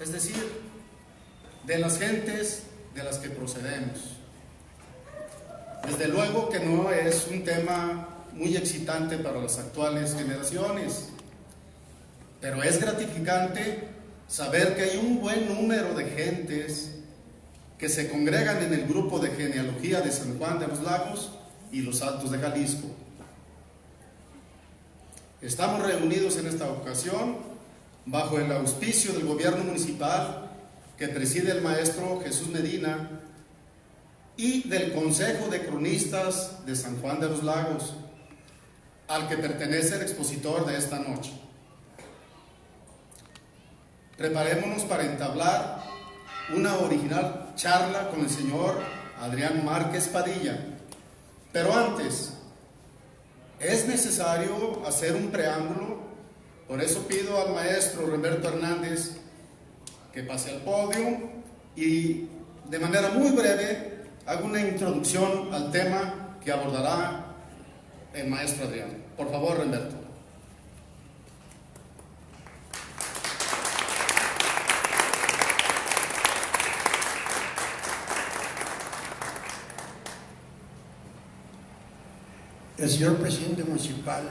es decir, de las gentes de las que procedemos. Desde luego que no es un tema muy excitante para las actuales generaciones, pero es gratificante saber que hay un buen número de gentes que se congregan en el grupo de genealogía de San Juan de los Lagos y los Altos de Jalisco. Estamos reunidos en esta ocasión bajo el auspicio del gobierno municipal que preside el maestro Jesús Medina y del Consejo de Cronistas de San Juan de los Lagos, al que pertenece el expositor de esta noche. Preparémonos para entablar una original charla con el señor Adrián Márquez Padilla, pero antes es necesario hacer un preámbulo. Por eso pido al maestro Roberto Hernández que pase al podio y de manera muy breve hago una introducción al tema que abordará el maestro Adrián. Por favor, Roberto. El señor presidente municipal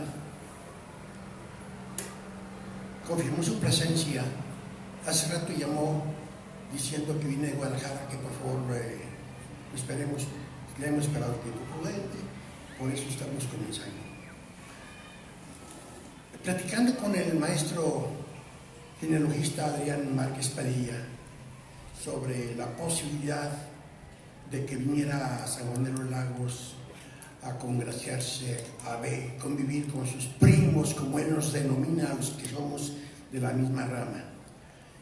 confirmó su presencia. Hace rato llamó diciendo que viene de Guadalajara, que por favor esperemos. Le hemos esperado tiempo prudente, por eso estamos comenzando. Platicando con el maestro genealogista Adrián Márquez Padilla sobre la posibilidad de que viniera a San Juan de los Lagos a congraciarse, a convivir con sus primos, como él nos denomina a los que somos de la misma rama.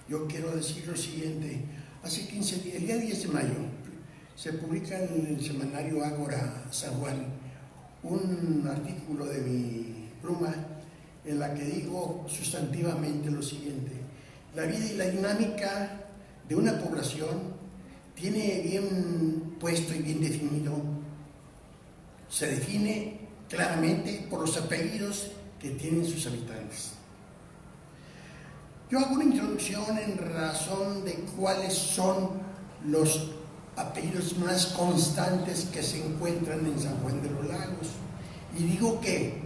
Yo quiero decir lo siguiente: hace 15 días, el día 10 de mayo, se publica en el semanario Ágora San Juan un artículo de mi pluma en la que digo sustantivamente lo siguiente: la vida y la dinámica de una población tiene bien puesto y bien definido, se define claramente por los apellidos que tienen sus habitantes. Yo hago una introducción en razón de cuáles son los apellidos más constantes que se encuentran en San Juan de los Lagos, y digo que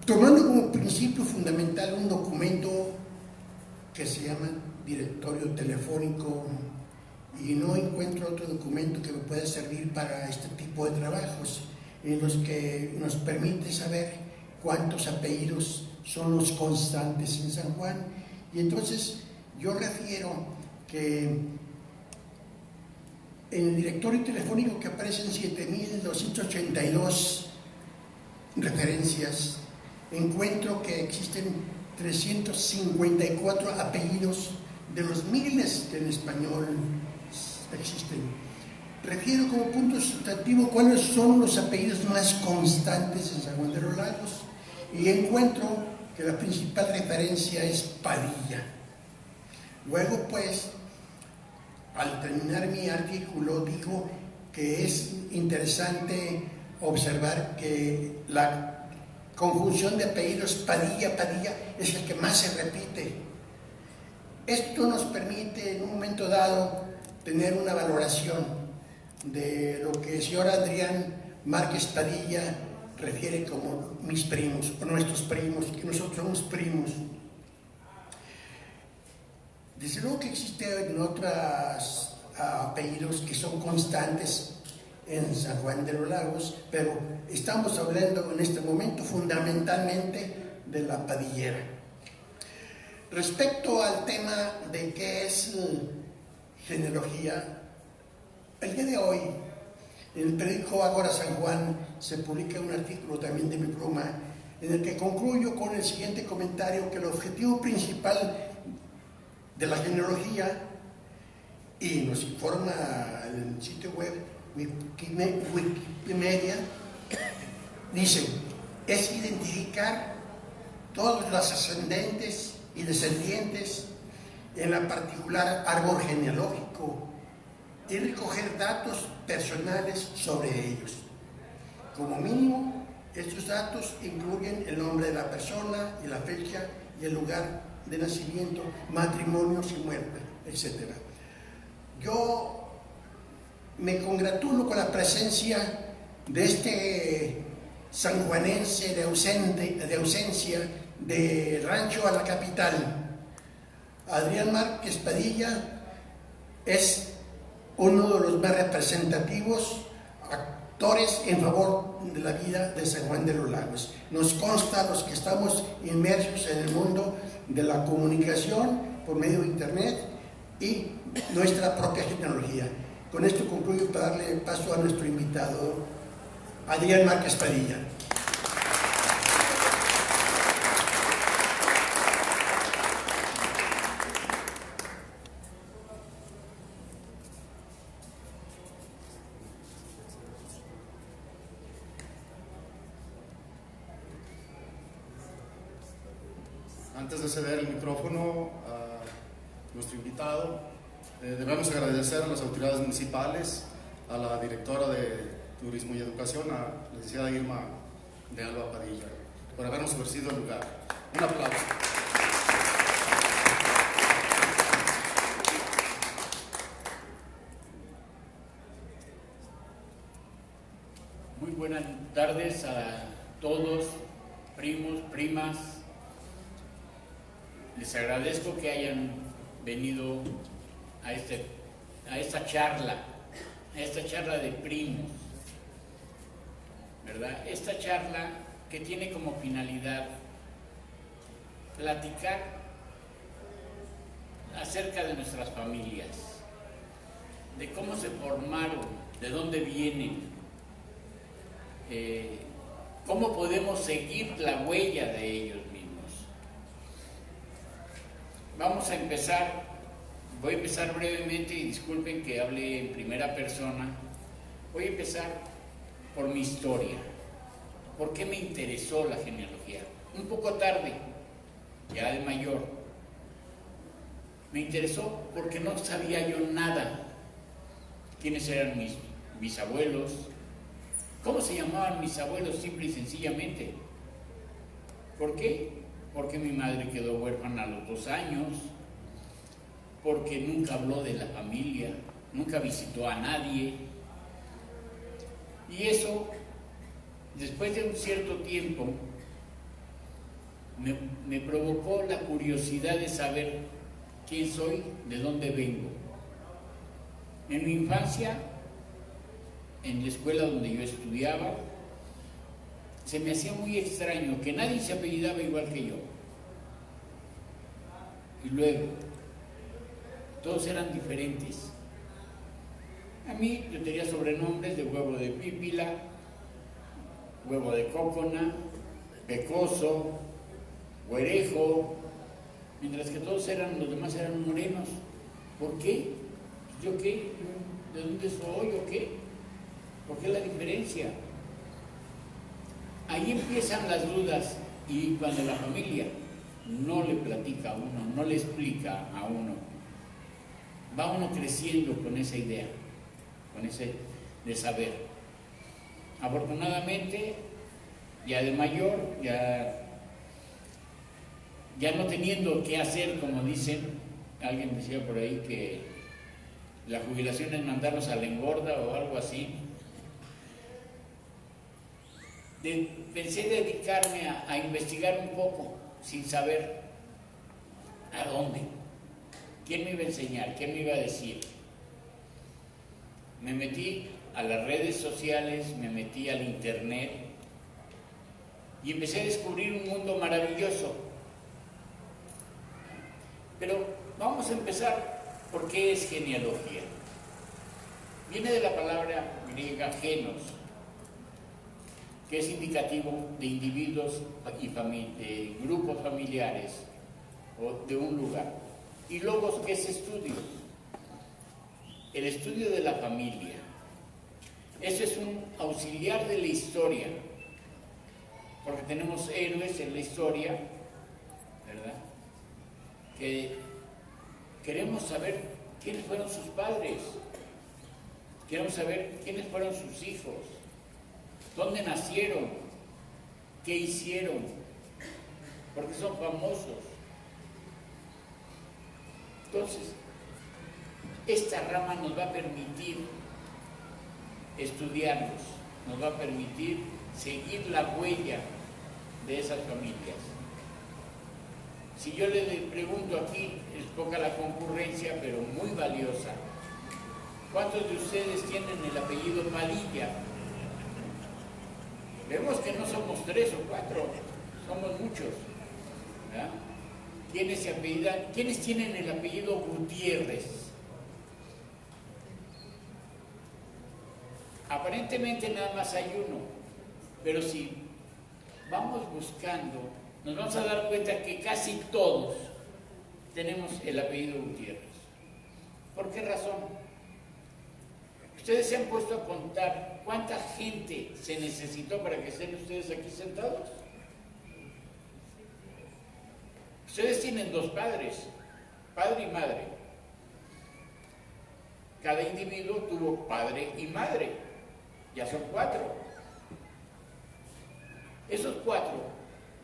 tomando como principio fundamental un documento que se llama Directorio Telefónico, y no encuentro otro documento que me pueda servir para este tipo de trabajos, en los que nos permite saber cuántos apellidos son los constantes en San Juan. Y entonces yo refiero que en el directorio telefónico, que aparecen 7.282 referencias, encuentro que existen 354 apellidos de los miles que en español existen. Refiero como punto sustantivo cuáles son los apellidos más constantes en San Juan de los Lagos, y encuentro que la principal referencia es Padilla. Luego, pues, al terminar mi artículo, digo que es interesante observar que la conjunción de apellidos Padilla, Padilla es el que más se repite. Esto nos permite en un momento dado tener una valoración de lo que el señor Adrián Márquez Padilla refiere como mis primos, o nuestros primos, que nosotros somos primos. Desde luego que existen otros apellidos que son constantes en San Juan de los Lagos, pero estamos hablando en este momento fundamentalmente de la Padillera. Respecto al tema de qué es genealogía, el día de hoy en el periódico Ágora San Juan se publica un artículo también de mi pluma, en el que concluyo con el siguiente comentario: que el objetivo principal de la genealogía, y nos informa el sitio web Wikimedia, dice, es identificar todos los ascendentes y descendientes en la particular árbol genealógico y recoger datos personales sobre ellos. Como mínimo, estos datos incluyen el nombre de la persona y la fecha y el lugar de nacimiento, matrimonios y muerte, etc. Yo me congratulo con la presencia de este sanjuanense de ausencia de rancho a la capital. Adrián Márquez Padilla es uno de los más representativos actores en favor de la vida de San Juan de los Lagos. Nos consta a los que estamos inmersos en el mundo de la comunicación por medio de internet y nuestra propia tecnología. Con esto concluyo para darle paso a nuestro invitado, Adrián Márquez Padilla. Antes de ceder el micrófono a nuestro invitado, debemos agradecer a las autoridades municipales, a la directora de Turismo y Educación, a la licenciada Irma de Alba Padilla, por habernos ofrecido el lugar. Un aplauso. Muy buenas tardes a todos, primos, primas. Les agradezco que hayan venido a esta charla de primos, ¿verdad? Esta charla que tiene como finalidad platicar acerca de nuestras familias, de cómo se formaron, de dónde vienen, cómo podemos seguir la huella de ellos mismos. Voy a empezar brevemente y disculpen que hable en primera persona. Voy a empezar por mi historia. ¿Por qué me interesó la genealogía? Un poco tarde, ya de mayor. Me interesó porque no sabía yo nada. ¿Quiénes eran mis bisabuelos? ¿Cómo se llamaban mis abuelos? Simple y sencillamente. ¿Por qué? Porque mi madre quedó huérfana a los 2 años, porque nunca habló de la familia, nunca visitó a nadie. Y eso, después de un cierto tiempo, me provocó la curiosidad de saber quién soy, de dónde vengo. En mi infancia, en la escuela donde yo estudiaba, se me hacía muy extraño que nadie se apellidaba igual que yo. Y luego, todos eran diferentes. A mí yo tenía sobrenombres de huevo de pípila, huevo de cócona, pecoso, güerejo, mientras que los demás eran morenos. ¿Por qué? ¿Yo qué? ¿De dónde soy o qué? ¿Por qué la diferencia? Ahí empiezan las dudas, y cuando la familia no le platica a uno, no le explica a uno, va uno creciendo con esa idea, con ese de saber. Afortunadamente, ya de mayor, ya no teniendo qué hacer, como dicen, alguien decía por ahí que la jubilación es mandarnos a la engorda o algo así. Pensé dedicarme a investigar un poco, sin saber a dónde, quién me iba a enseñar, quién me iba a decir. Me metí a las redes sociales, me metí al internet y empecé a descubrir un mundo maravilloso. Pero vamos a empezar por qué es genealogía. Viene de la palabra griega genos, que es indicativo de individuos y de grupos familiares o de un lugar. Y logos, que es estudio. El estudio de la familia. Eso es un auxiliar de la historia, porque tenemos héroes en la historia, ¿verdad? Que queremos saber quiénes fueron sus padres, queremos saber quiénes fueron sus hijos, dónde nacieron, qué hicieron, porque porque son famosos. Entonces, esta rama nos va a permitir estudiarlos, nos va a permitir seguir la huella de esas familias. Si yo le pregunto aquí, es poca la concurrencia, pero muy valiosa, ¿cuántos de ustedes tienen el apellido Padilla? Vemos que no somos 3 o 4, somos muchos, ¿verdad? ¿Quiénes tienen el apellido Gutiérrez? Aparentemente nada más hay uno, pero si vamos buscando, nos vamos a dar cuenta que casi todos tenemos el apellido Gutiérrez. ¿Por qué razón? ¿Ustedes se han puesto a contar cuánta gente se necesitó para que estén ustedes aquí sentados? Ustedes tienen 2 padres, padre y madre. Cada individuo tuvo padre y madre, ya son 4. Esos 4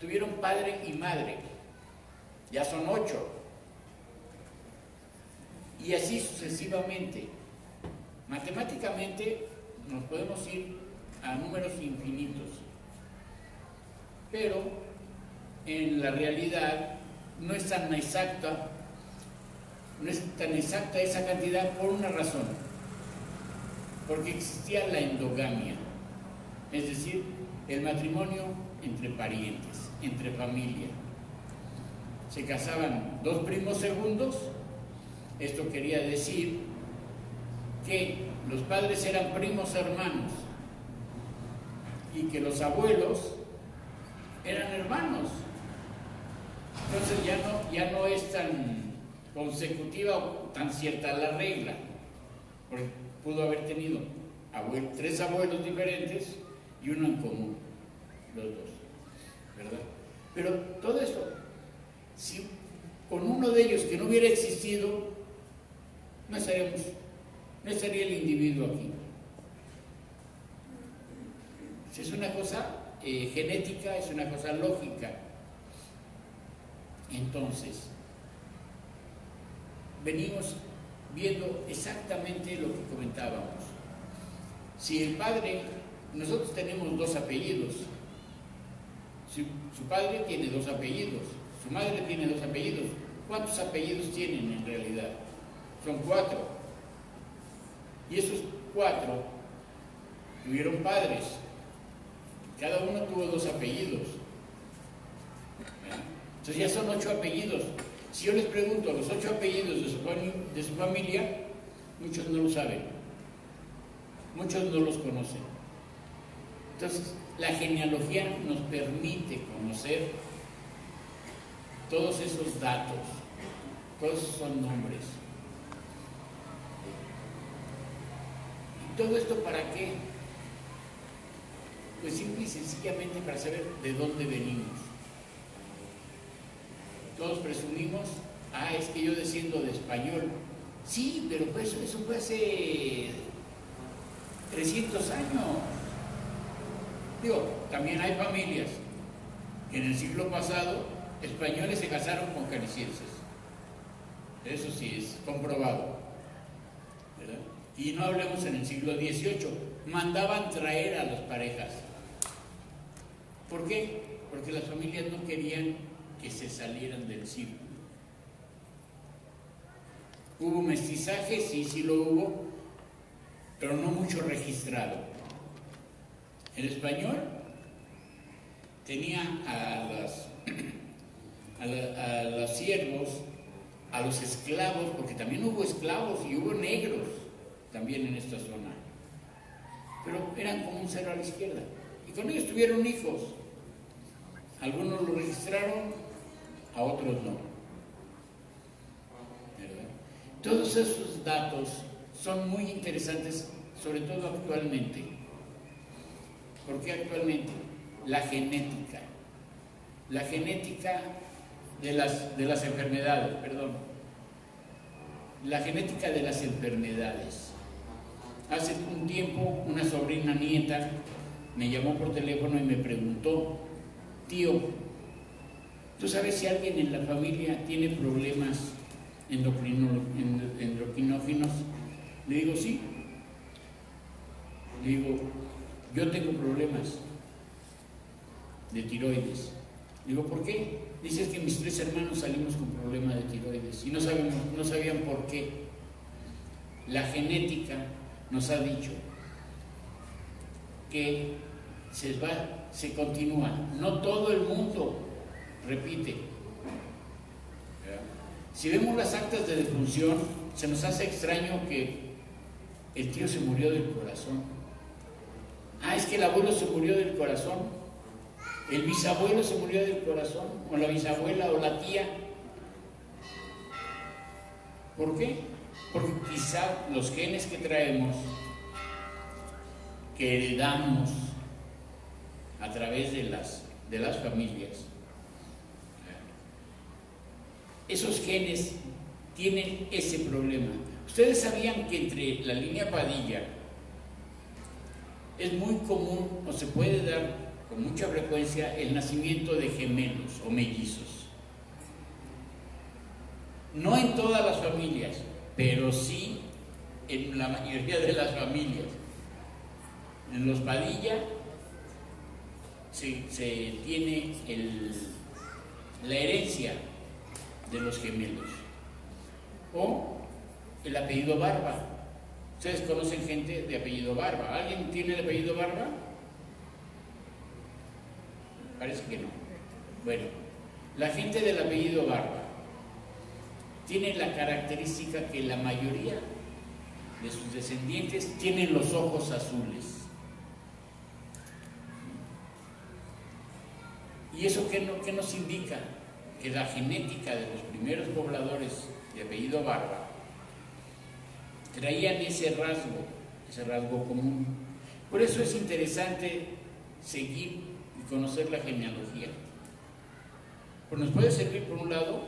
tuvieron padre y madre, ya son 8. Y así sucesivamente. Matemáticamente nos podemos ir a números infinitos, pero en la realidad no es tan exacta esa cantidad por una razón, porque existía la endogamia, es decir, el matrimonio entre parientes, entre familia. Se casaban 2 primos segundos. Esto quería decir que los padres eran primos hermanos y que los abuelos eran hermanos. Entonces ya no es tan consecutiva o tan cierta la regla, porque pudo haber tenido 3 abuelos diferentes y uno en común, los 2, ¿verdad? Pero todo esto, si con uno de ellos que no hubiera existido, no estaría el individuo aquí. Es una cosa genética, es una cosa lógica. Entonces, venimos viendo exactamente lo que comentábamos. Si el padre, nosotros tenemos 2 apellidos, su padre tiene 2 apellidos, su madre tiene 2 apellidos. ¿Cuántos apellidos tienen en realidad? Son 4. Y esos 4 tuvieron padres. Cada uno tuvo 2 apellidos. Entonces ya son 8 apellidos. Si yo les pregunto los 8 apellidos de su familia, muchos no lo saben. Muchos no los conocen. Entonces, la genealogía nos permite conocer todos esos datos, todos esos nombres. ¿Y todo esto para qué? Pues simple y sencillamente para saber de dónde venimos. Todos presumimos, es que yo desciendo de español. Sí, pero pues eso fue hace 300 años. Digo, también hay familias que en el siglo pasado españoles se casaron con calicienses. Eso sí es comprobado, ¿verdad? Y no hablemos en el siglo XVIII, mandaban traer a las parejas. ¿Por qué? Porque las familias no querían que se salieran del círculo. ¿Hubo mestizaje? Sí lo hubo, pero no mucho registrado. El español tenía a los siervos, a los esclavos, porque también hubo esclavos y hubo negros también en esta zona, pero eran como un 0 a la izquierda, y con ellos tuvieron hijos. Algunos lo registraron, a otros no, ¿verdad? Todos esos datos son muy interesantes, sobre todo actualmente. ¿Por qué actualmente? La genética de las enfermedades, la genética de las enfermedades. Hace un tiempo una sobrina nieta me llamó por teléfono y me preguntó: tío, ¿Tú sabes si alguien en la familia tiene problemas endocrinógenos? Le digo, sí. Le digo, yo tengo problemas de tiroides. Le digo, ¿por qué? Dice, es que mis 3 hermanos salimos con problemas de tiroides y no sabían por qué. La genética nos ha dicho que se continúa. No todo el mundo repite. Si vemos las actas de defunción, se nos hace extraño que el tío se murió del corazón. Es que el abuelo se murió del corazón, el bisabuelo se murió del corazón, o la bisabuela o la tía. ¿Por qué? Porque quizá los genes que traemos, que heredamos a través de las familias, esos genes tienen ese problema. Ustedes sabían que entre la línea Padilla es muy común, o se puede dar con mucha frecuencia, el nacimiento de gemelos o mellizos. No en todas las familias, pero sí en la mayoría de las familias. En los Padilla se tiene la herencia de los gemelos, o el apellido Barba. ¿Ustedes conocen gente de apellido Barba? ¿Alguien tiene el apellido Barba? Parece que no. Bueno, la gente del apellido Barba tiene la característica que la mayoría de sus descendientes tienen los ojos azules. ¿Y eso qué nos indica? Que la genética de los primeros pobladores de apellido Barba traían ese rasgo común. Por eso es interesante seguir y conocer la genealogía. Pues nos puede servir, por un lado,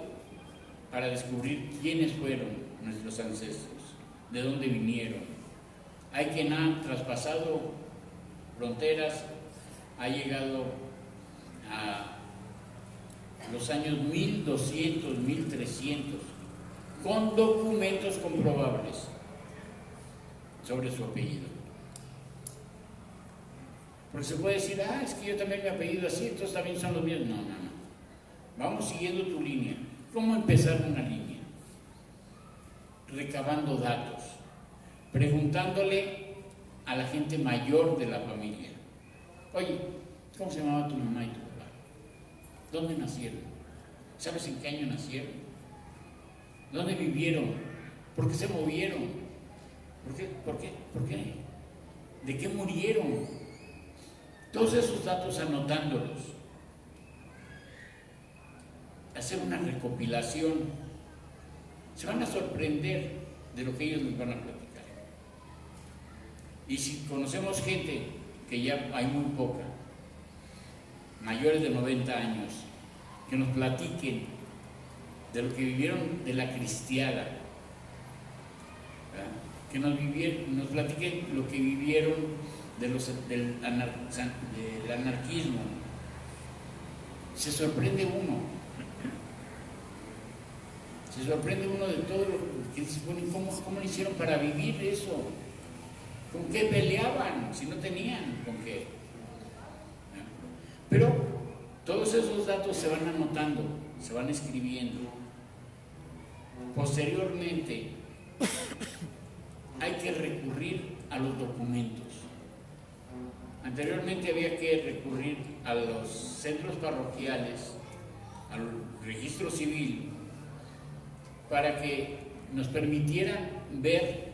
para descubrir quiénes fueron nuestros ancestros, de dónde vinieron. Hay quien ha traspasado fronteras, ha llegado a los años 1200, 1300, con documentos comprobables sobre su apellido. Porque se puede decir, es que yo también me apellido así, entonces también son los míos. No. Vamos siguiendo tu línea. ¿Cómo empezar una línea? Recabando datos, preguntándole a la gente mayor de la familia. Oye, ¿cómo se llamaba tu mamá y tu papá? ¿Dónde nacieron? ¿Sabes en qué año nacieron? ¿Dónde vivieron? ¿Por qué se movieron? ¿Por qué? ¿De qué murieron? Todos esos datos anotándolos. Hacer una recopilación. Se van a sorprender de lo que ellos nos van a platicar. Y si conocemos gente, que ya hay muy poca, mayores de 90 años, que nos platiquen de lo que vivieron de la cristiada, ¿verdad? Que nos platiquen lo que vivieron del anarquismo. Se sorprende uno de todo lo que dice, bueno, ¿cómo lo hicieron para vivir eso? ¿Con qué peleaban si no tenían con qué? Pero todos esos datos se van anotando, se van escribiendo. Posteriormente hay que recurrir a los documentos. Anteriormente había que recurrir a los centros parroquiales, al registro civil, para que nos permitieran ver,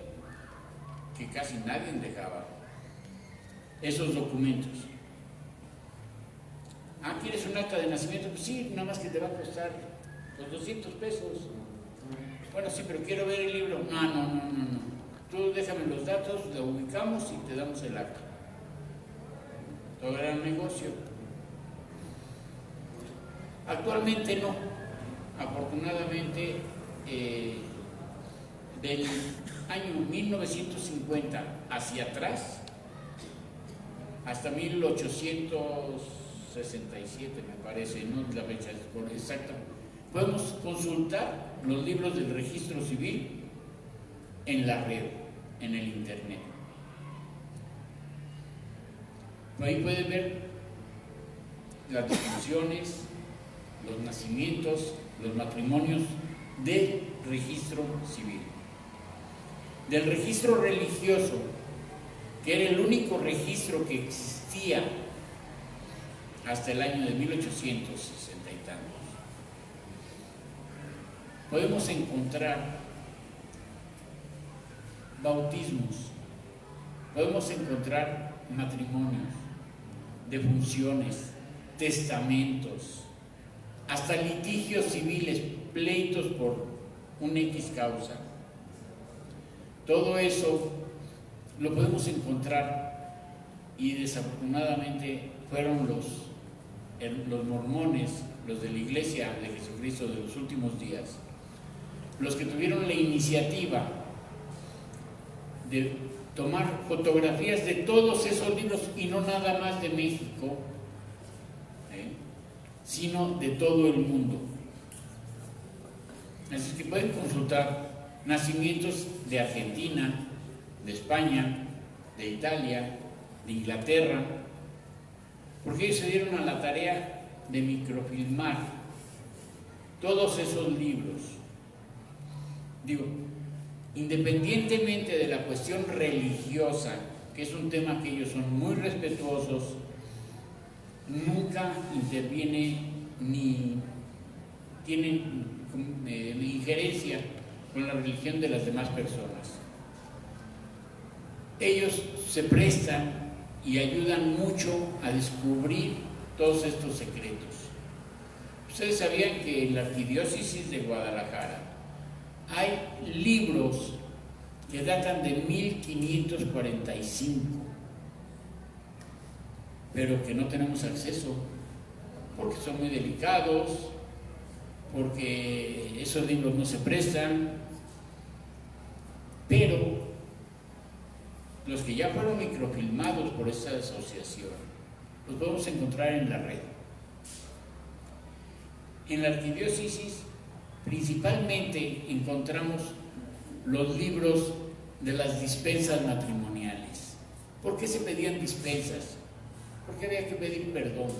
que casi nadie dejaba, esos documentos. ¿Quieres un acta de nacimiento? Pues sí, nada más que te va a costar los 200 pesos. Bueno, sí, pero quiero ver el libro. No. Tú déjame los datos, lo ubicamos y te damos el acta. Todo era un negocio. Actualmente no. Afortunadamente, del año 1950 hacia atrás, hasta 1860, 67 me parece, no es la fecha exacta, podemos consultar los libros del registro civil en la red, en el internet. Ahí pueden ver las defunciones, los nacimientos, los matrimonios del registro civil. Del registro religioso, que era el único registro que existía hasta el año de 1860 y tantos, podemos encontrar bautismos, podemos encontrar matrimonios, defunciones, testamentos, hasta litigios civiles, pleitos por un X causa. Todo eso lo podemos encontrar, y desafortunadamente fueron los mormones, los de la Iglesia de Jesucristo de los últimos días, los que tuvieron la iniciativa de tomar fotografías de todos esos libros, y no nada más de México, sino de todo el mundo. Así que pueden consultar nacimientos de Argentina, de España, de Italia, de Inglaterra, porque ellos se dieron a la tarea de microfilmar todos esos libros. Digo, independientemente de la cuestión religiosa, que es un tema que ellos son muy respetuosos, nunca interviene ni tienen injerencia con la religión de las demás personas. Ellos se prestan y ayudan mucho a descubrir todos estos secretos. Ustedes sabían que en la Arquidiócesis de Guadalajara hay libros que datan de 1545, pero que no tenemos acceso porque son muy delicados, porque esos libros no se prestan, pero los que ya fueron microfilmados por esta asociación los podemos encontrar en la red. En la Arquidiócesis principalmente encontramos los libros de las dispensas matrimoniales. ¿Por qué se pedían dispensas? Porque había que pedir perdón.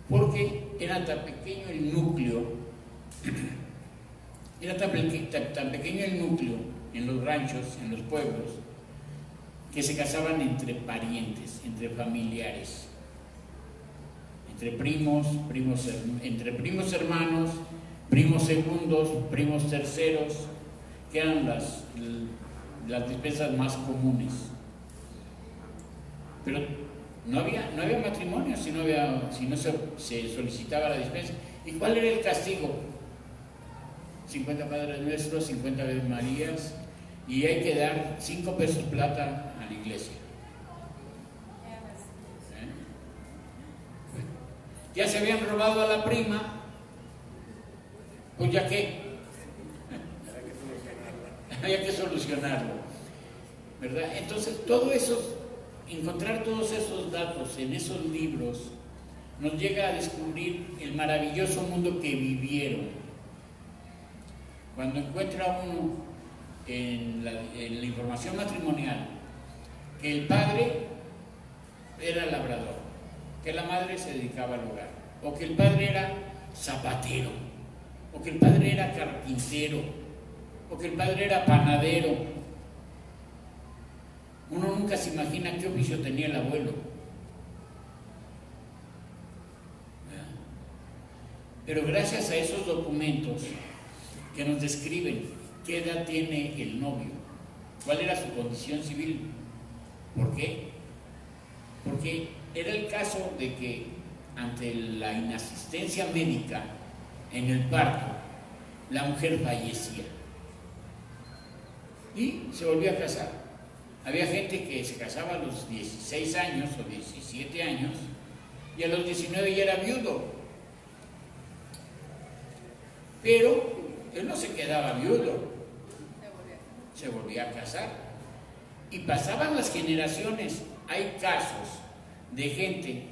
Porque era tan pequeño el núcleo, tan pequeño el núcleo en los ranchos, en los pueblos, que se casaban entre parientes, entre familiares, entre primos, entre primos hermanos, primos segundos, primos terceros, que eran las dispensas más comunes. Pero no había matrimonio si no se solicitaba la dispensa. ¿Y cuál era el castigo? 50 Padres Nuestros, 50 Aves Marías, y hay que dar 5 pesos plata a la iglesia. Ya se habían robado a la prima, pues ya que había que solucionarlo, ¿verdad? Entonces todo eso, encontrar todos esos datos en esos libros, nos llega a descubrir el maravilloso mundo que vivieron. Cuando encuentra uno en la información matrimonial que el padre era labrador, que la madre se dedicaba al hogar, o que el padre era zapatero, o que el padre era carpintero, o que el padre era panadero, uno nunca se imagina qué oficio tenía el abuelo. Pero gracias a esos documentos que nos describen qué edad tiene el novio, cuál era su condición civil, ¿por qué? Porque era el caso de que ante la inasistencia médica en el parto, la mujer fallecía y se volvía a casar. Había gente que se casaba a los 16 años o 17 años y a los 19 ya era viudo. Pero él no se quedaba viudo, se volvía a casar. Y pasaban las generaciones. Hay casos de gente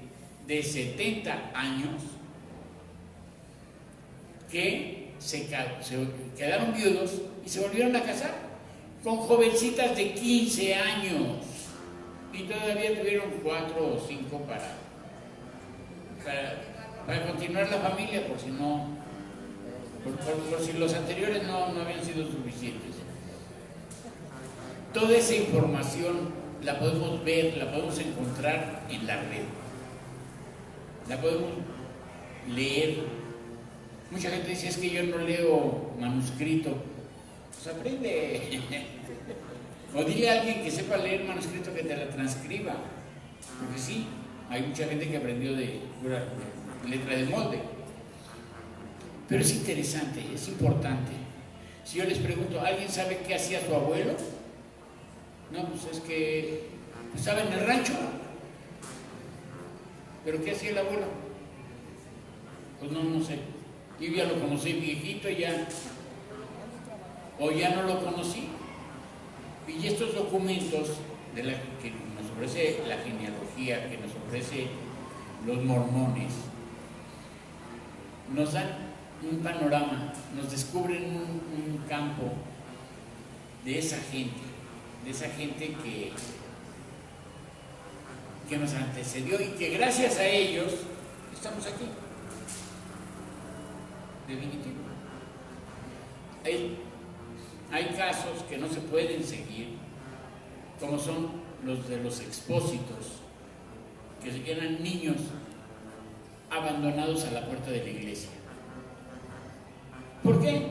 de 70 años que se quedaron viudos y se volvieron a casar con jovencitas de 15 años y todavía tuvieron 4 o 5 para continuar la familia, por si no, por si los anteriores no habían sido suficientes. Toda esa información la podemos ver, la podemos encontrar en la red, la podemos leer. Mucha gente dice, es que yo no leo manuscrito. Pues aprende. O dile a alguien que sepa leer manuscrito que te la transcriba. Porque sí, hay mucha gente que aprendió de letra de molde. Pero es interesante, es importante. Si yo les pregunto, ¿alguien sabe qué hacía su abuelo? No, pues es que estaba en el rancho. ¿Pero qué hacía el abuelo? Pues no sé. Yo ya lo conocí viejito ya, o ya no lo conocí. Y estos documentos que nos ofrece la genealogía, que nos ofrece los mormones, nos dan un panorama, nos descubren un campo de esa gente que nos antecedió y que gracias a ellos estamos aquí. Definitivo. Hay casos que no se pueden seguir, como son los de los expósitos, que eran niños abandonados a la puerta de la iglesia. ¿Por qué?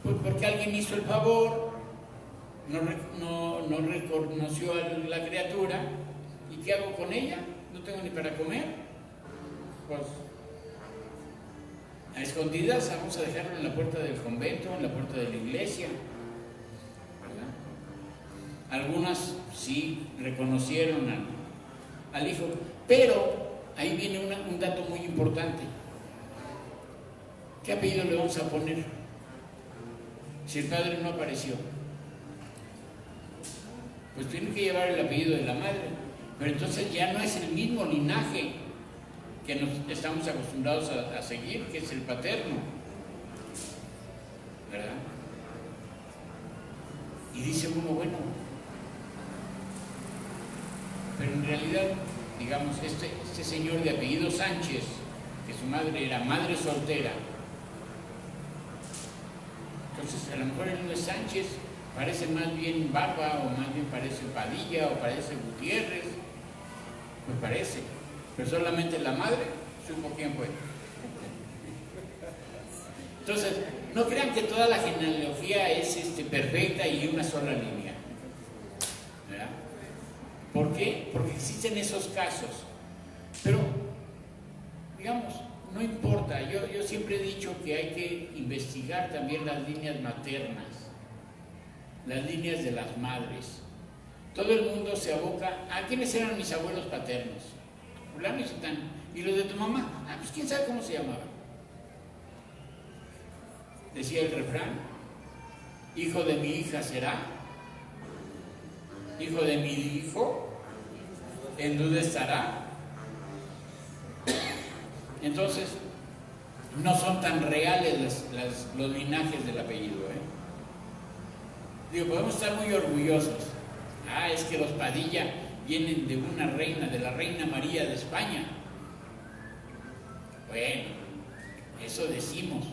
Pues porque alguien hizo el favor, no reconoció a la criatura, ¿y qué hago con ella? No tengo ni para comer. Pues a escondidas vamos a dejarlo en la puerta del convento, en la puerta de la iglesia, ¿verdad? Algunas sí reconocieron al hijo, pero ahí viene un dato muy importante. ¿Qué apellido le vamos a poner si el padre no apareció? Pues tiene que llevar el apellido de la madre, pero entonces ya no es el mismo linaje que nos estamos acostumbrados a seguir, que es el paterno, ¿verdad? Y dice uno, bueno, pero en realidad, digamos, este señor de apellido Sánchez, que su madre era madre soltera, entonces a lo mejor él no es Sánchez, parece más bien Barba, o más bien parece Padilla, o parece Gutiérrez, me parece. Pero solamente la madre supo quién fue. Entonces, no crean que toda la genealogía es perfecta y una sola línea, ¿verdad? ¿Por qué? Porque existen esos casos. Pero, digamos, no importa. Yo siempre he dicho que hay que investigar también las líneas maternas, las líneas de las madres. Todo el mundo se aboca a quiénes eran mis abuelos paternos. Fulano y Sutano. ¿Y los de tu mamá? Pues quién sabe cómo se llamaban. Decía el refrán, hijo de mi hija será, hijo de mi hijo, en duda estará. Entonces, no son tan reales los linajes del apellido, Digo, podemos estar muy orgullosos. Es que los Padilla vienen de una reina, de la reina María de España. Bueno, eso decimos,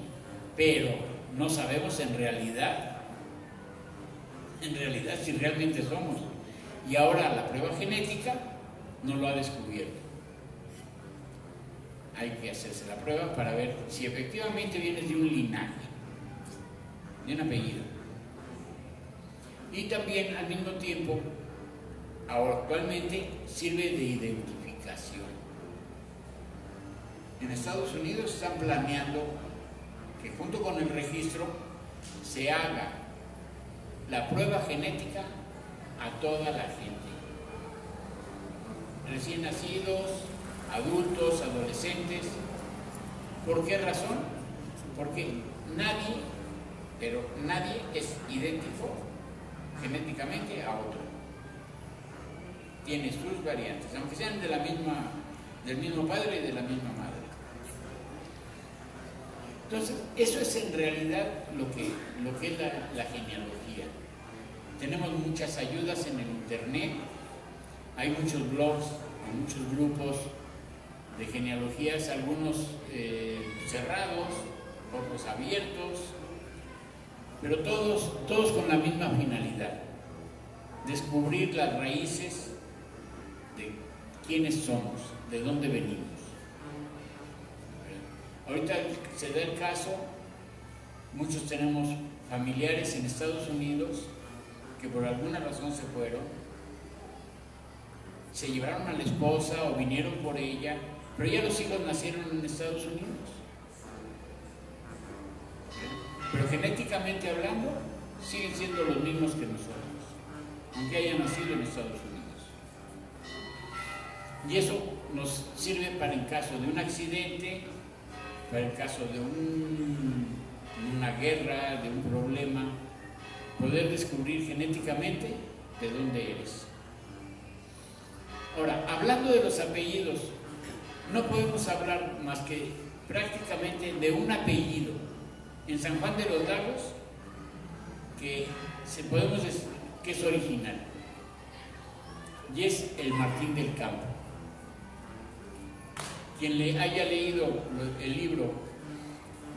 pero no sabemos en realidad si realmente somos. Y ahora la prueba genética no lo ha descubierto. Hay que hacerse la prueba para ver si efectivamente vienes de un linaje, de un apellido. Y también al mismo tiempo, ahora actualmente sirve de identificación. En Estados Unidos están planeando que junto con el registro se haga la prueba genética a toda la gente. Recién nacidos, adultos, adolescentes. ¿Por qué razón? Porque nadie es idéntico genéticamente a otro. tiene sus variantes, aunque sean del mismo padre y de la misma madre. Entonces, eso es en realidad lo que es la genealogía. Tenemos muchas ayudas en el internet, hay muchos blogs, hay muchos grupos de genealogías, algunos cerrados, otros abiertos, pero todos con la misma finalidad: descubrir las raíces de quiénes somos, de dónde venimos. Ahorita se da el caso, muchos tenemos familiares en Estados Unidos que por alguna razón se fueron, se llevaron a la esposa o vinieron por ella, pero ya los hijos nacieron en Estados Unidos. Pero genéticamente hablando, siguen siendo los mismos que nosotros, aunque hayan nacido en Estados Unidos. Y eso nos sirve para el caso de un accidente, para el caso de una guerra, de un problema, poder descubrir genéticamente de dónde eres. Ahora, hablando de los apellidos, no podemos hablar más que prácticamente de un apellido en San Juan de los Lagos que podemos decir que es original, y es el Martín del Campo. Quien le haya leído el libro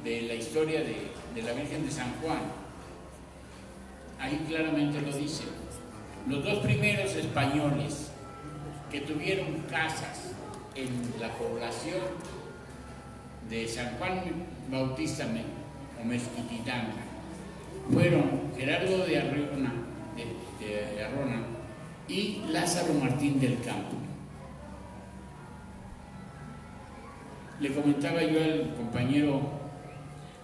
de la historia de la Virgen de San Juan, ahí claramente lo dice. Los dos primeros españoles que tuvieron casas en la población de San Juan Bautista o Mezquititán fueron Gerardo de Arrona y Lázaro Martín del Campo. Le comentaba yo al compañero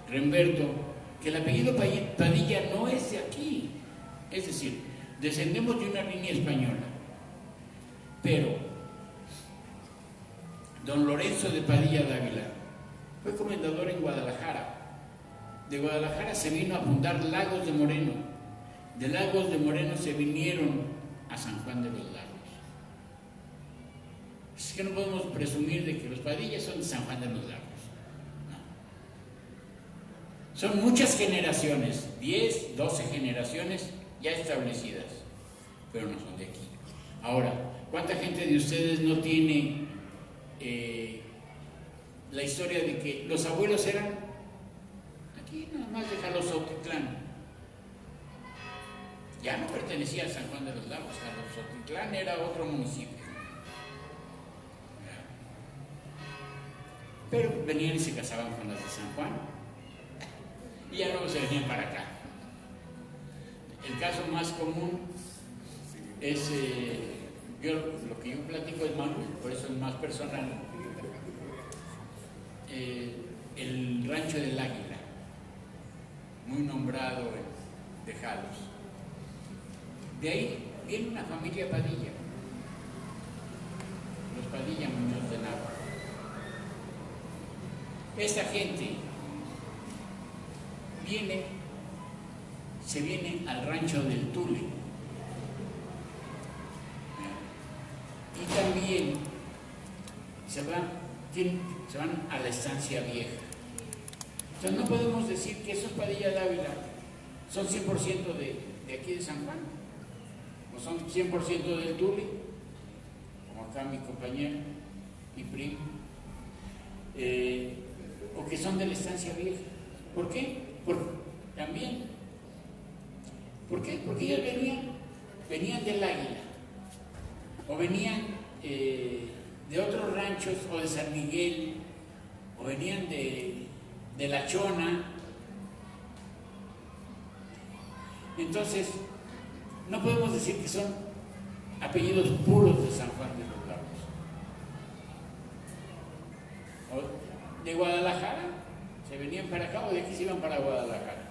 Remberto que el apellido Padilla no es de aquí, es decir, descendemos de una línea española, pero don Lorenzo de Padilla Dávila fue comendador en Guadalajara. De Guadalajara se vino a fundar Lagos de Moreno, de Lagos de Moreno se vinieron a San Juan de los Lagos. Es que no podemos presumir de que los Padillas son de San Juan de los Lagos. No. Son muchas generaciones, 10, 12 generaciones ya establecidas, pero no son de aquí. Ahora, ¿cuánta gente de ustedes no tiene la historia de que los abuelos eran aquí nada más de Jalostotitlán? Ya no pertenecía a San Juan de los Lagos, Jalostotitlán era otro municipio. Pero venían y se casaban con las de San Juan y ya luego se venían para acá. El caso más común es, lo que yo platico es más, por eso es más personal, el Rancho del Águila, muy nombrado de Jalos. De ahí viene una familia Padilla, los Padilla Muñoz de Nava. Esta gente se viene al rancho del Tule y también se van a la estancia vieja. Entonces no podemos decir que esos Padilla Dávila son 100% de aquí de San Juan, o son 100% del Tule, como acá mi compañero y primo. O que son de la estancia vieja. ¿Por qué? También. ¿Por qué? Porque ellos venían del Águila, o venían de otros ranchos, o de San Miguel, o venían de La Chona. Entonces, no podemos decir que son apellidos puros de San Juan de los Lagos. De Guadalajara se venían para acá, o de aquí se iban para Guadalajara.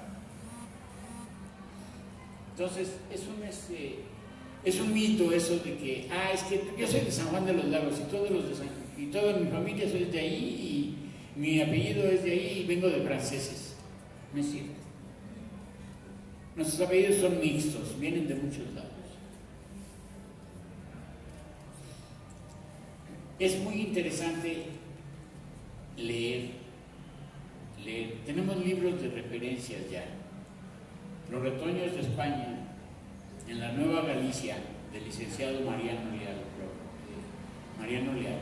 Entonces es un mito eso de que es que yo soy de San Juan de los Lagos y toda mi familia soy de ahí y mi apellido es de ahí y vengo de franceses. No es cierto. Nuestros apellidos son mixtos, vienen de muchos lados. Es muy interesante leer. Tenemos libros de referencias ya. Los retoños de España, en la Nueva Galicia, del licenciado Mariano Leal.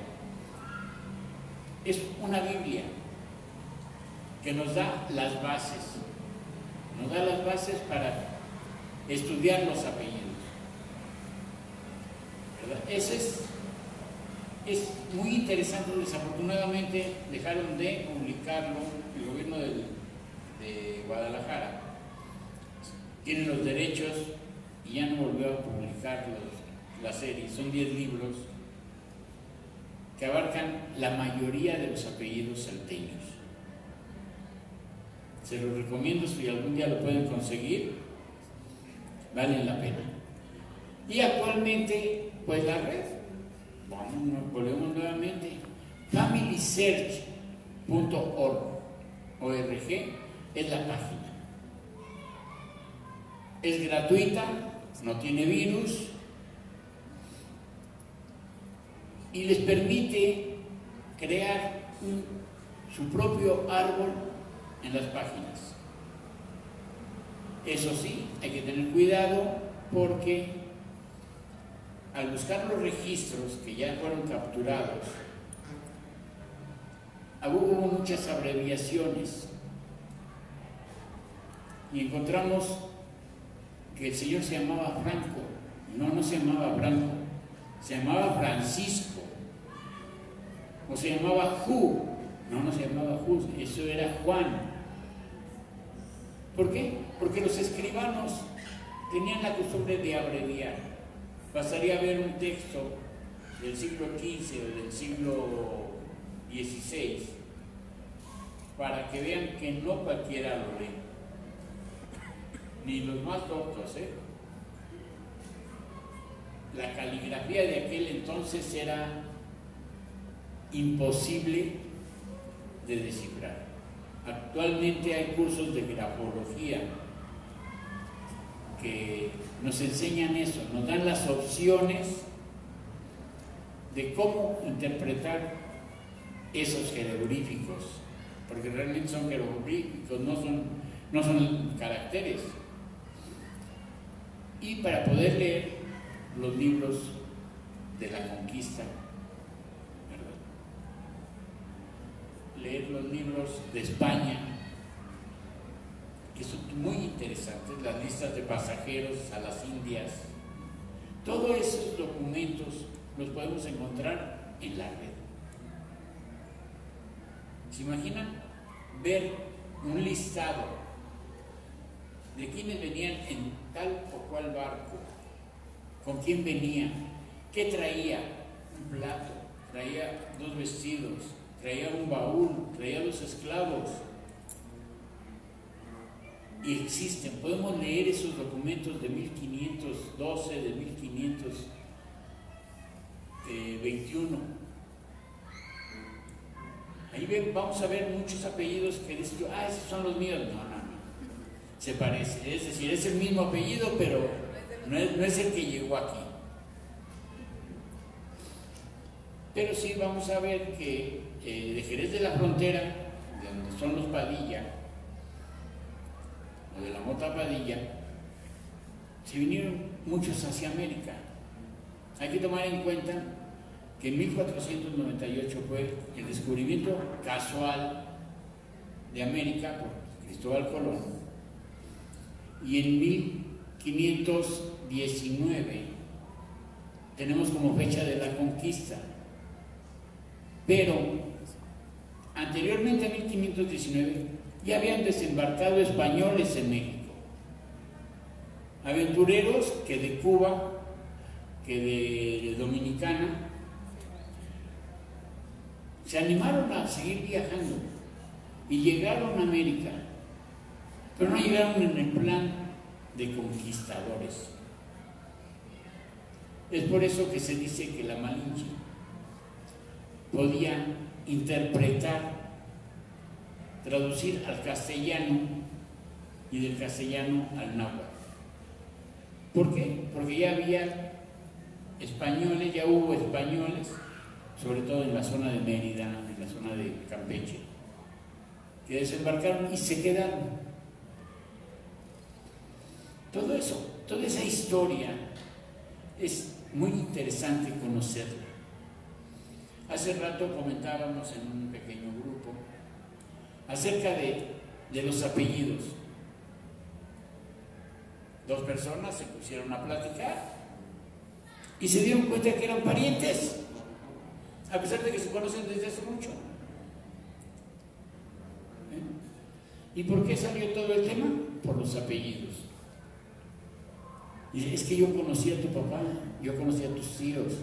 Es una Biblia que nos da las bases. Nos da las bases para estudiar los apellidos, ¿verdad? Ese es muy interesante. Desafortunadamente dejaron de publicarlo el gobierno de Guadalajara. Tienen los derechos y ya no volvió a publicar la serie. Son 10 libros que abarcan la mayoría de los apellidos salteños. Se los recomiendo, si algún día lo pueden conseguir, valen la pena. Y actualmente, pues la red, volvemos nuevamente, familysearch.org es la página. Es gratuita, no tiene virus y les permite crear su propio árbol en las páginas. Eso sí, hay que tener cuidado porque al buscar los registros que ya fueron capturados, hubo muchas abreviaciones y encontramos que el señor se llamaba Franco. No se llamaba Franco, se llamaba Francisco, o se llamaba Ju. No se llamaba Ju, eso era Juan. ¿Por qué? Porque los escribanos tenían la costumbre de abreviar. Bastaría ver un texto del siglo XV o del siglo XVI para que vean que no cualquiera lo lee, ni los más doctos, La caligrafía de aquel entonces era imposible de descifrar. Actualmente hay cursos de grafología que nos enseñan eso, nos dan las opciones de cómo interpretar esos jeroglíficos, porque realmente son jeroglíficos, no son caracteres. Y para poder leer los libros de la conquista, ¿verdad? Leer los libros de España, que son muy interesantes, las listas de pasajeros a las Indias. Todos esos documentos los podemos encontrar en la red. ¿Se imaginan ver un listado de quienes venían en tal o cual barco, con quién venía, qué traía? Un plato, traía 2 vestidos, traía un baúl, traía 2 esclavos. Y existen, podemos leer esos documentos de 1512, de 1521. Ahí vamos a ver muchos apellidos que dicen, esos son los míos. No. Se parece, es decir, es el mismo apellido, pero no es el que llegó aquí. Pero sí vamos a ver que de Jerez de la Frontera, de donde son los Padilla, o de la Mota Padilla, se vinieron muchos hacia América. Hay que tomar en cuenta que en 1498 fue el descubrimiento casual de América por Cristóbal Colón, y en 1519 tenemos como fecha de la conquista. Pero anteriormente a 1519 ya habían desembarcado españoles en México, aventureros que de Cuba, que de Dominicana, se animaron a seguir viajando y llegaron a América, pero no llegaron en el plan de conquistadores. Es por eso que se dice que la Malinche podía interpretar, traducir al castellano y del castellano al náhuatl. ¿Por qué? Porque ya había españoles, ya hubo españoles sobre todo en la zona de Mérida, en la zona de Campeche, que desembarcaron y se quedaron. Todo eso, toda esa historia es muy interesante conocerla. Hace rato comentábamos en un pequeño grupo acerca de los apellidos. Dos personas se pusieron a platicar y se dieron cuenta que eran parientes, a pesar de que se conocen desde hace mucho. ¿Y por qué salió todo el tema? Por los apellidos. Y es que yo conocí a tu papá, yo conocí a tus tíos.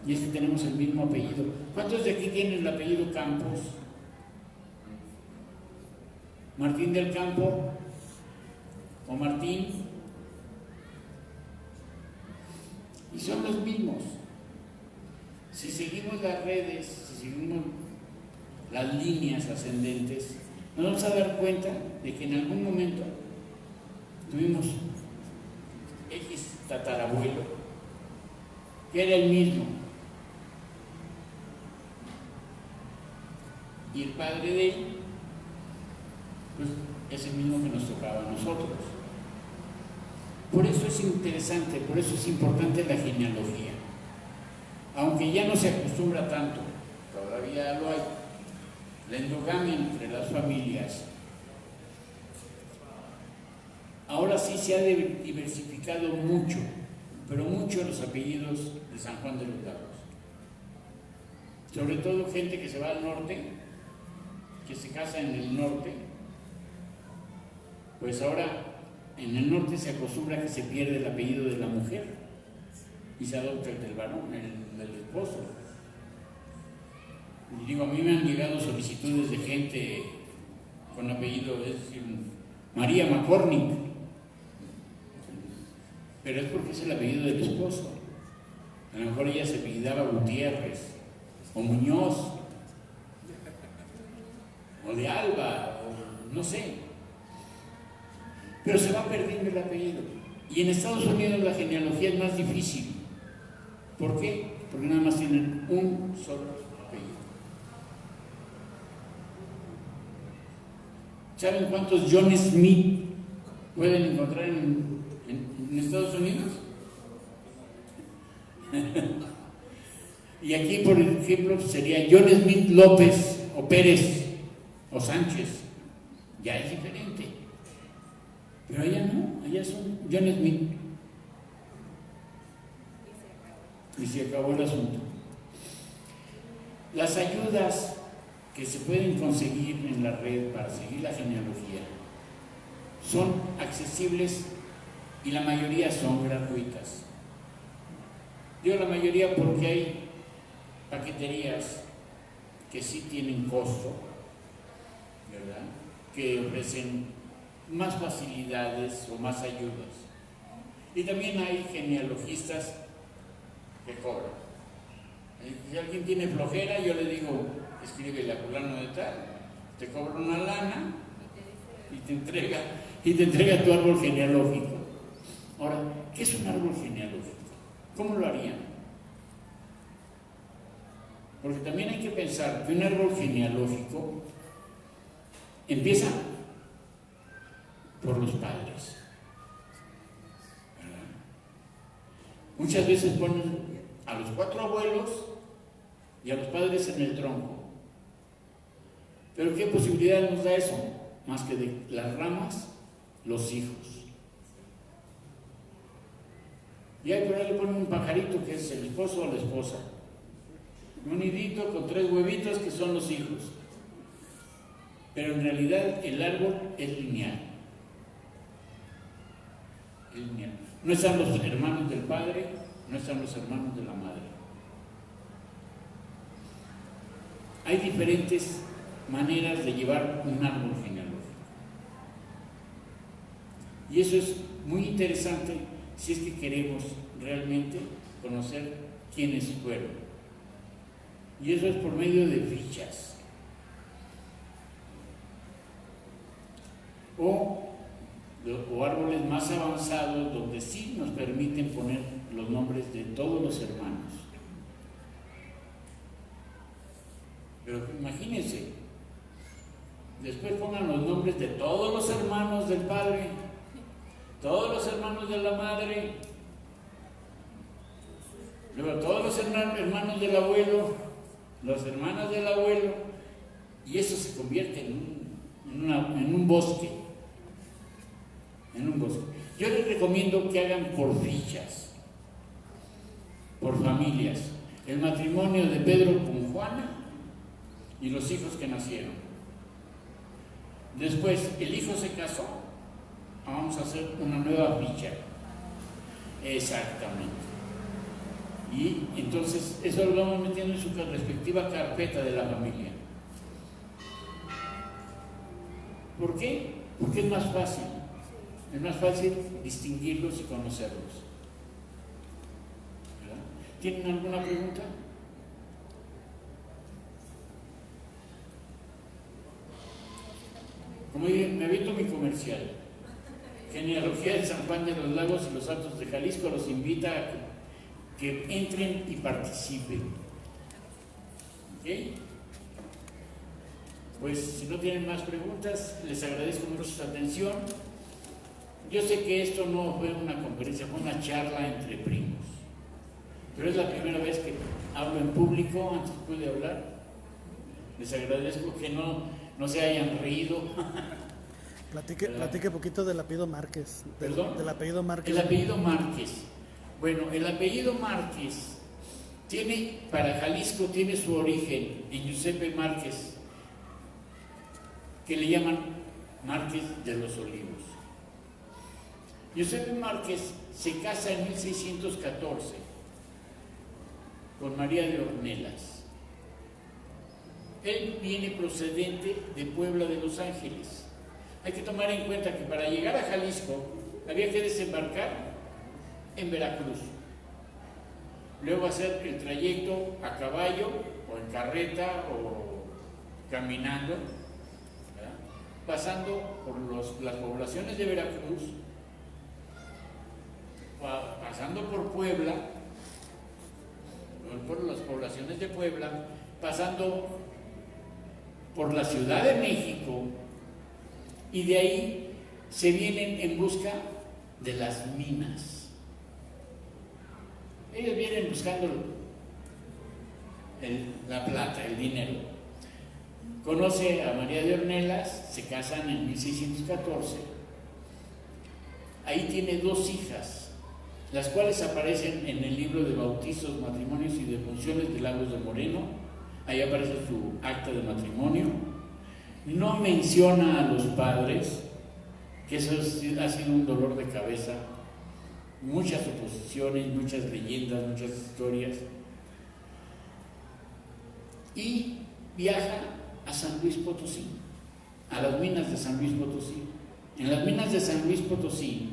Y es que tenemos el mismo apellido. ¿Cuántos de aquí tienen el apellido Campos? Martín del Campo o Martín. Y son los mismos. Si seguimos las redes, si seguimos las líneas ascendentes, nos vamos a dar cuenta de que en algún momento tuvimos X tatarabuelo que era el mismo, y el padre de él pues es el mismo que nos tocaba a nosotros. Por eso es interesante, por eso es importante la genealogía, aunque ya no se acostumbra tanto, todavía lo hay, la endogamia entre las familias. Ahora sí se ha diversificado mucho, pero mucho los apellidos de San Juan de los Lagos. Sobre todo gente que se va al norte, que se casa en el norte, pues ahora en el norte se acostumbra que se pierde el apellido de la mujer y se adopta el del varón, el del esposo. Y digo, a mí me han llegado solicitudes de gente con apellido, es decir, María McCormick, pero es porque es el apellido del esposo. A lo mejor ella se apellidaba Gutiérrez o Muñoz o de Alba, o no sé, pero se va perdiendo el apellido. Y en Estados Unidos la genealogía es más difícil. ¿Por qué? Porque nada más tienen un solo apellido. ¿Saben cuántos John Smith pueden encontrar en Estados Unidos? Y aquí, por ejemplo, sería John Smith López o Pérez o Sánchez. Ya es diferente. Pero allá no, allá son John Smith. Y se acabó el asunto. Las ayudas que se pueden conseguir en la red para seguir la genealogía son accesibles y la mayoría son gratuitas. Digo la mayoría porque hay paqueterías que sí tienen costo, ¿verdad?, que ofrecen más facilidades o más ayudas. Y también hay genealogistas que cobran. Si alguien tiene flojera, yo le digo, escríbele a fulano de tal, te cobra una lana y te entrega tu árbol genealógico. Ahora, ¿qué es un árbol genealógico? ¿Cómo lo harían? Porque también hay que pensar que un árbol genealógico empieza por los padres, ¿verdad? Muchas veces ponen a los 4 abuelos y a los padres en el tronco. Pero ¿qué posibilidad nos da eso? Más que de las ramas, los hijos. Y ahí por ahí le ponen un pajarito que es el esposo o la esposa. Un nidito con 3 huevitos que son los hijos. Pero en realidad el árbol es lineal. Es lineal. No están los hermanos del padre, no están los hermanos de la madre. Hay diferentes maneras de llevar un árbol genealógico. Y eso es muy interesante si es que queremos realmente conocer quiénes fueron. Y eso es por medio de fichas. O árboles más avanzados donde sí nos permiten poner los nombres de todos los hermanos. Pero imagínense, después pongan los nombres de todos los hermanos del padre, todos los hermanos de la madre, luego todos los hermanos del abuelo, las hermanas del abuelo, y eso se convierte en un bosque. En un bosque. Yo les recomiendo que hagan por fichas, por familias, el matrimonio de Pedro con Juana y los hijos que nacieron. Después, el hijo se casó, vamos a hacer una nueva ficha. Exactamente. Y entonces eso lo vamos metiendo en su respectiva carpeta de la familia. ¿Por qué? Porque es más fácil. Es más fácil distinguirlos y conocerlos. ¿Verdad? ¿Tienen alguna pregunta? Como dije, me aviento mi comercial. Genealogía de San Juan de los Lagos y los Altos de Jalisco los invita a que entren y participen. ¿Ok? Pues si no tienen más preguntas, les agradezco mucho su atención. Yo sé que esto no fue una conferencia, fue una charla entre primos, pero es la primera vez que hablo en público. Antes pude hablar. Les agradezco que no se hayan reído. Platique poquito del apellido Márquez. ¿Perdón? Del apellido Márquez. El apellido Márquez. Bueno, el apellido Márquez para Jalisco tiene su origen en Giuseppe Márquez, que le llaman Márquez de los Olivos. Giuseppe Márquez se casa en 1614 con María de Ornelas. Él viene procedente de Puebla de Los Ángeles. Hay que tomar en cuenta que para llegar a Jalisco había que desembarcar en Veracruz, luego hacer el trayecto a caballo o en carreta o caminando, ¿verdad? Pasando por las poblaciones de Veracruz, pasando por Puebla, por las poblaciones de Puebla, pasando por la Ciudad de México, y de ahí se vienen en busca de las minas. Ellos vienen buscando la plata, el dinero. Conoce a María de Ornelas, se casan en 1614. Ahí tiene 2 hijas, las cuales aparecen en el libro de bautizos, matrimonios y defunciones de Lagos de Moreno. Ahí aparece su acta de matrimonio. No menciona a los padres, que eso ha sido un dolor de cabeza. Muchas oposiciones, muchas leyendas, muchas historias. Y viaja a San Luis Potosí, a las minas de San Luis Potosí. En las minas de San Luis Potosí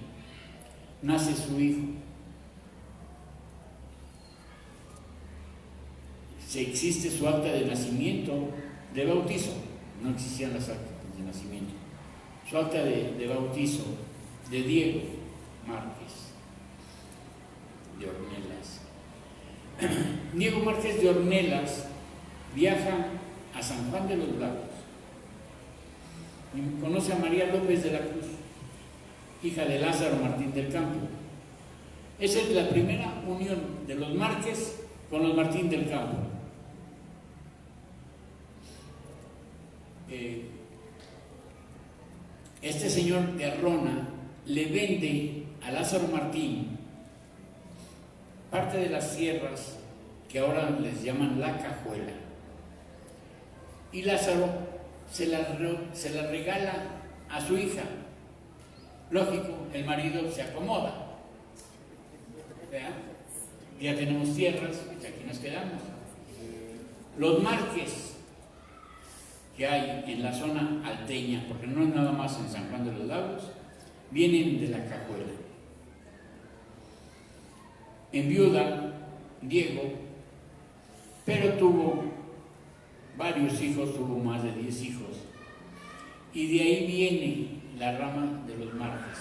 nace su hijo. Existe su acta de nacimiento, de bautizo, no existían las actas de nacimiento. Su acta de bautizo de Diego Márquez de Ornelas. Diego Márquez de Ornelas viaja a San Juan de los Lagos y conoce a María López de la Cruz, hija de Lázaro Martín del Campo. Esa es la primera unión de los Márquez con los Martín del Campo. Este señor de Arrona le vende a Lázaro Martín parte de las sierras que ahora les llaman La Cajuela, y Lázaro se la regala a su hija. Lógico, el marido se acomoda. ¿Vean? Ya tenemos tierras, y aquí nos quedamos. Los Márquez que hay en la zona alteña, porque no es nada más en San Juan de los Lagos, vienen de La Cajuela. Enviuda Diego, pero tuvo varios hijos, tuvo más de 10 hijos, y de ahí viene la rama de los Márquez.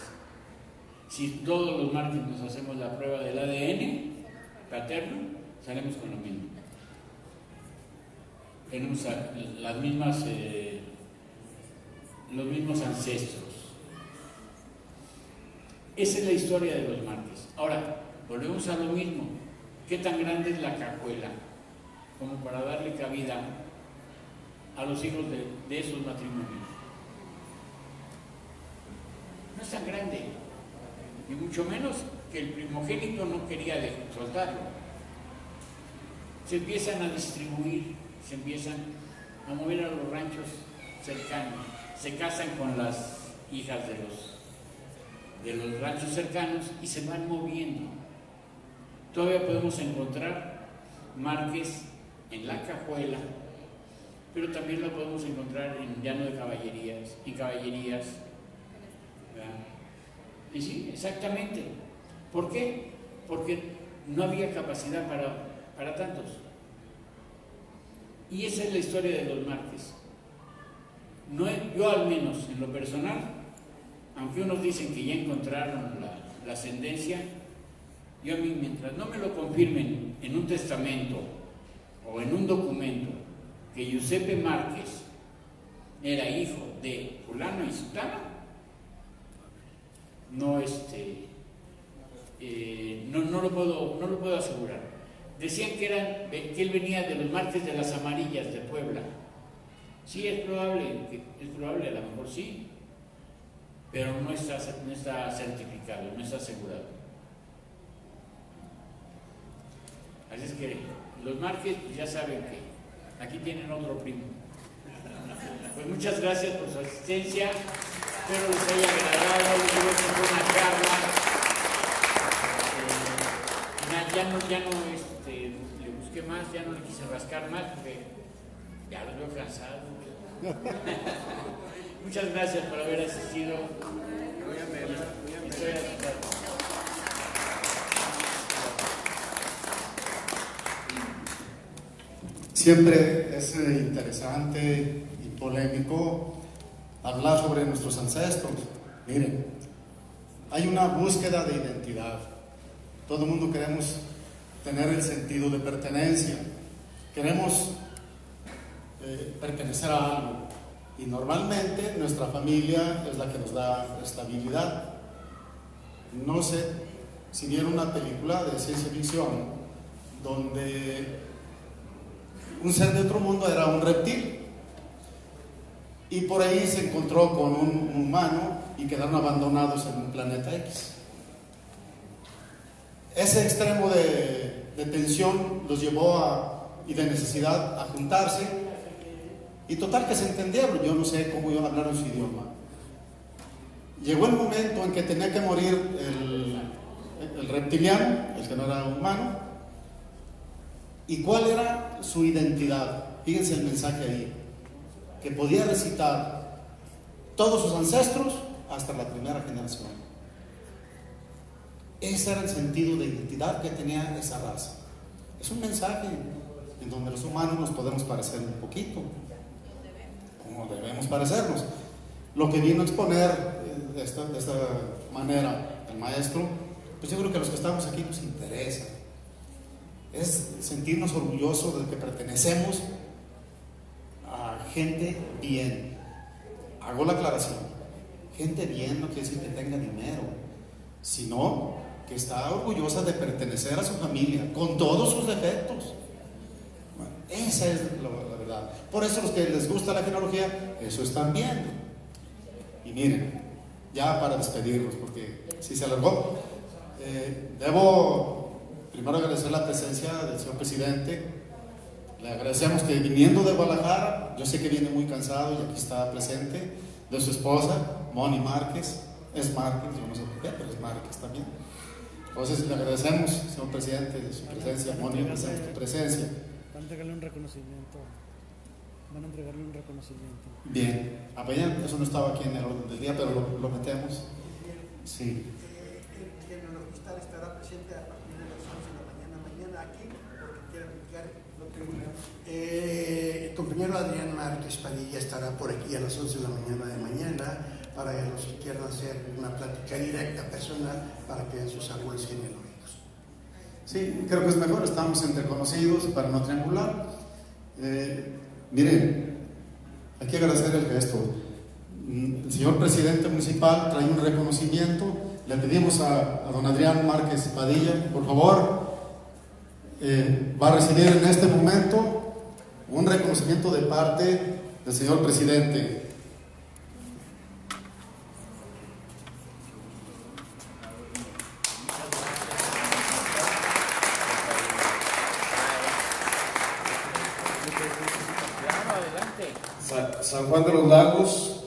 Si todos los martes nos hacemos la prueba del ADN paterno, salimos con lo mismo. Tenemos las mismas, los mismos ancestros. Esa es la historia de los Márquez. Ahora, volvemos a lo mismo. ¿Qué tan grande es la cajuela como para darle cabida a los hijos de esos matrimonios? No es tan grande, y mucho menos que el primogénito no quería soltarlo. Se empiezan a distribuir, se empiezan a mover a los ranchos cercanos, se casan con las hijas de los ranchos cercanos y se van moviendo. Todavía podemos encontrar Márquez en la Cajuela, pero también lo podemos encontrar en Llano de Caballerías, en Caballerías, ¿verdad? Y sí, exactamente. ¿Por qué? Porque no había capacidad para tantos. Y esa es la historia de los Márquez. No, yo al menos, en lo personal, aunque unos dicen que ya encontraron la ascendencia, yo a mí, mientras no me lo confirmen en un testamento o en un documento que Giuseppe Márquez era hijo de fulano y sutano, no lo puedo asegurar. Decían que él venía de los Márquez de las Amarillas de Puebla. Sí, es probable, a lo mejor sí, pero no está certificado, no está asegurado. Así es que los Márquez pues ya saben que aquí tienen otro primo. Pues muchas gracias por su asistencia, espero les haya agradado, les creo que fue una charla. Ya no le busqué más, ya no le quise rascar más porque ya los veo cansados. Muchas gracias por haber asistido. Siempre es interesante y polémico hablar sobre nuestros ancestros. Miren, hay una búsqueda de identidad. Todo el mundo queremos tener el sentido de pertenencia. Queremos pertenecer a algo. Y normalmente nuestra familia es la que nos da estabilidad. No sé si vieron una película de ciencia ficción donde un ser de otro mundo era un reptil y por ahí se encontró con un humano y quedaron abandonados en un planeta X. Ese extremo de tensión los llevó y de necesidad a juntarse y total que se entendieron. Yo no sé cómo iban a hablar en su idioma. Llegó el momento en que tenía que morir el reptiliano, el que no era humano. ¿Y cuál era su identidad? Fíjense el mensaje ahí, que podía recitar todos sus ancestros hasta la primera generación. Ese era el sentido de identidad que tenía esa raza. Es un mensaje en donde los humanos nos podemos parecer un poquito, como debemos parecernos. Lo que vino a exponer de esta manera el maestro, pues yo creo que a los que estamos aquí nos interesa. Es sentirnos orgullosos de que pertenecemos a gente bien. Hago la aclaración. Gente bien no quiere decir que tenga dinero, sino que está orgullosa de pertenecer a su familia, con todos sus defectos. Bueno, esa es la verdad. Por eso los que les gusta la genealogía, eso están viendo. Y miren, ya para despedirnos, porque si se alargó, debo primero agradecer la presencia del señor presidente. Le agradecemos que viniendo de Guadalajara, yo sé que viene muy cansado y aquí está presente, de su esposa, Moni Márquez. Es Márquez, yo no sé por qué, pero es Márquez también. Entonces le agradecemos, señor presidente, de su presencia. Moni, agradecemos tu presencia. Van a entregarle un reconocimiento. Bien, eso no estaba aquí en el orden del día, pero lo metemos. Sí. El genealogista estará presente a partir de las 11 de la mañana aquí, porque quiere aplicar lo que El compañero Adrián Márquez Padilla estará por aquí a las 11 de la mañana para los que quieran hacer una plática directa, personal, para que vean sus árboles genealógicos. Sí, creo que es mejor, estamos entre conocidos para no triangular. Miren, hay que agradecer el gesto. El señor presidente municipal trae un reconocimiento. Le pedimos a don Adrián Márquez Padilla, por favor, va a recibir en este momento un reconocimiento de parte del señor presidente. San Juan de los Lagos,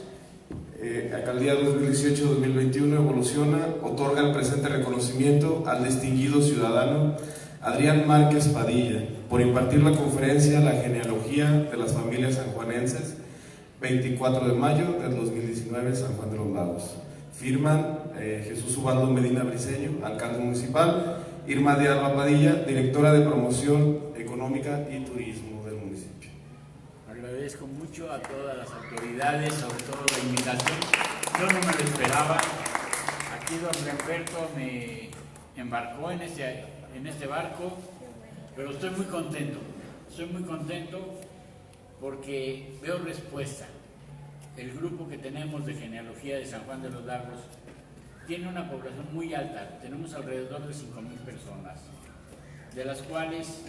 alcaldía 2018-2021, evoluciona, otorga el presente reconocimiento al distinguido ciudadano Adrián Márquez Padilla por impartir la conferencia La genealogía de las familias sanjuanenses, 24 de mayo del 2019, San Juan de los Lagos. Firman Jesús Ubaldo Medina Briceño, alcalde municipal, Irma de Alba Padilla, directora de promoción económica y turismo del municipio. Agradezco mucho a todas las autoridades, sobre todo la invitación. Yo no me lo esperaba. Aquí don Lamberto me embarcó en este barco, pero estoy muy contento. Estoy muy contento porque veo respuesta. El grupo que tenemos de genealogía de San Juan de los Lagos tiene una población muy alta. Tenemos alrededor de 5,000 personas, de las cuales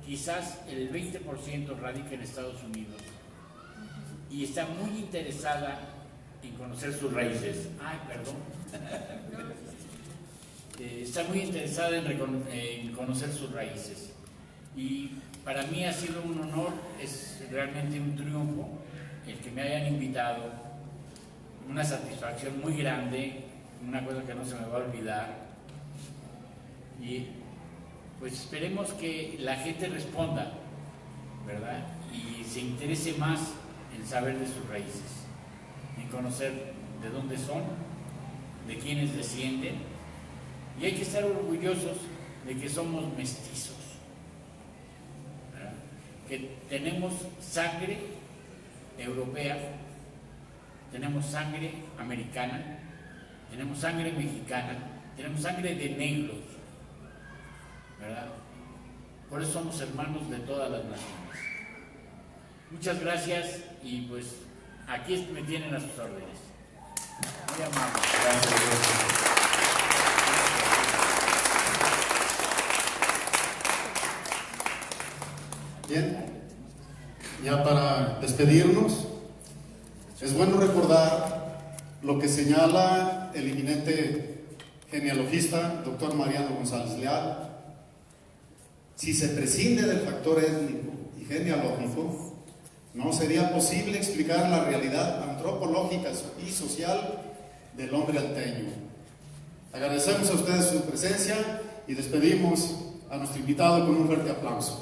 quizás el 20% radica en Estados Unidos y está muy interesada en conocer sus raíces. Está muy interesada en conocer sus raíces. Y para mí ha sido un honor, es realmente un triunfo el que me hayan invitado, una satisfacción muy grande, una cosa que no se me va a olvidar. Y pues esperemos que la gente responda, ¿verdad? Y se interese más en saber de sus raíces, en conocer de dónde son, de quiénes descienden. Y hay que estar orgullosos de que somos mestizos, ¿verdad? Que tenemos sangre europea, tenemos sangre americana, tenemos sangre mexicana, tenemos sangre de negros, ¿verdad? Por eso somos hermanos de todas las naciones. Muchas gracias y pues aquí me tienen a sus órdenes. Muy amable. Gracias. Bien, ya para despedirnos, es bueno recordar lo que señala el eminente genealogista doctor Mariano González Leal. Si se prescinde del factor étnico y genealógico, no sería posible explicar la realidad antropológica y social del hombre alteño. Agradecemos a ustedes su presencia y despedimos a nuestro invitado con un fuerte aplauso.